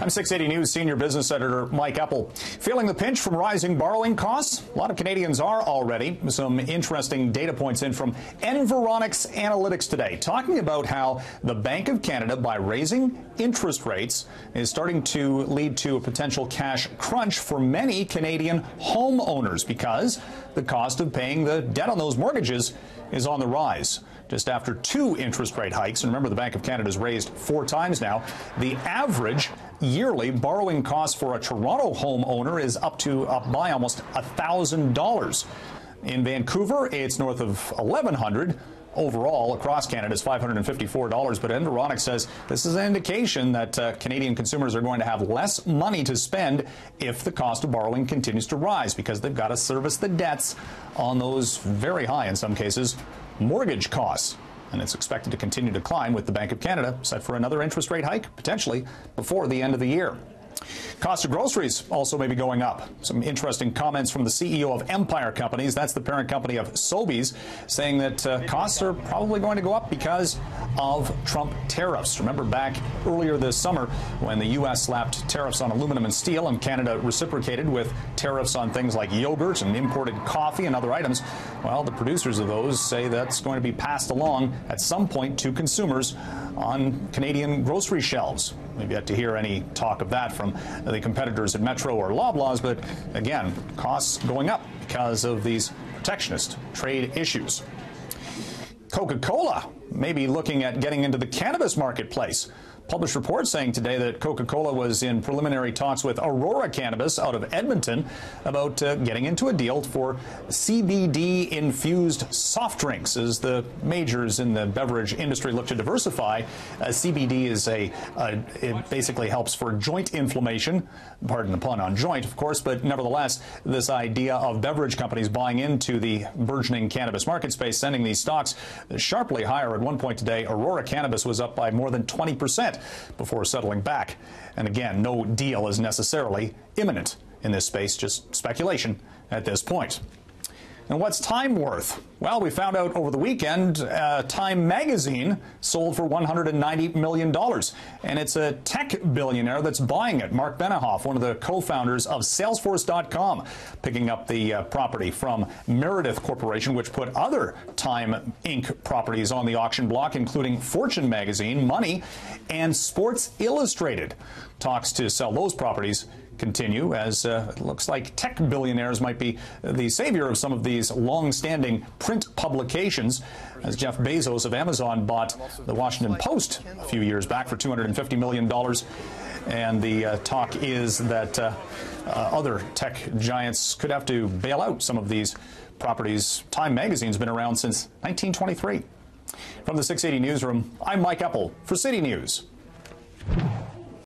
I'm 680 News Senior Business Editor Mike Eppel. Feeling the pinch from rising borrowing costs? A lot of Canadians are already. Some interesting data points in from Environics Analytics today, talking about how the Bank of Canada, by raising interest rates, is starting to lead to a potential cash crunch for many Canadian homeowners because the cost of paying the debt on those mortgages is on the rise. Just after 2 interest rate hikes, and remember the Bank of Canada has raised 4 times now, the average yearly borrowing cost for a Toronto homeowner is up by almost $1,000. In Vancouver, it's north of $1,100. Overall, across Canada, is $554, but Environics says this is an indication that Canadian consumers are going to have less money to spend if the cost of borrowing continues to rise because they've got to service the debts on those very high, in some cases, mortgage costs. And it's expected to continue to climb with the Bank of Canada set for another interest rate hike, potentially before the end of the year. Cost of groceries also may be going up. Some interesting comments from the CEO of Empire Companies, that's the parent company of Sobeys, saying that costs are probably going to go up because of Trump tariffs. Remember back earlier this summer when the U.S. slapped tariffs on aluminum and steel and Canada reciprocated with tariffs on things like yogurt and imported coffee and other items. Well, the producers of those say that's going to be passed along at some point to consumers on Canadian grocery shelves. We've yet to hear any talk of that from the competitors at Metro or Loblaws, but again, costs going up because of these protectionist trade issues. Coca-Cola may be looking at getting into the cannabis marketplace. Published reports saying today that Coca-Cola was in preliminary talks with Aurora Cannabis out of Edmonton about getting into a deal for CBD-infused soft drinks as the majors in the beverage industry look to diversify. CBD is it basically helps for joint inflammation. Pardon the pun on joint, of course, but nevertheless, this idea of beverage companies buying into the burgeoning cannabis market space, sending these stocks sharply higher. At one point today, Aurora Cannabis was up by more than 20%. Before settling back. And again, no deal is necessarily imminent in this space, just speculation at this point. And what's Time worth? Well, we found out over the weekend Time magazine sold for $190 million. And it's a tech billionaire that's buying it. Mark Benioff, one of the co-founders of Salesforce.com, picking up the property from Meredith Corporation, which put other Time Inc. properties on the auction block, including Fortune magazine, Money, and Sports Illustrated. Talks to sell those properties continue as it looks like tech billionaires might be the savior of some of these long-standing print publications, as Jeff Bezos of Amazon bought the Washington Post a few years back for $250 million. And the talk is that other tech giants could have to bail out some of these properties. Time magazine's been around since 1923. From the 680 newsroom, I'm Mike Eppel for City News.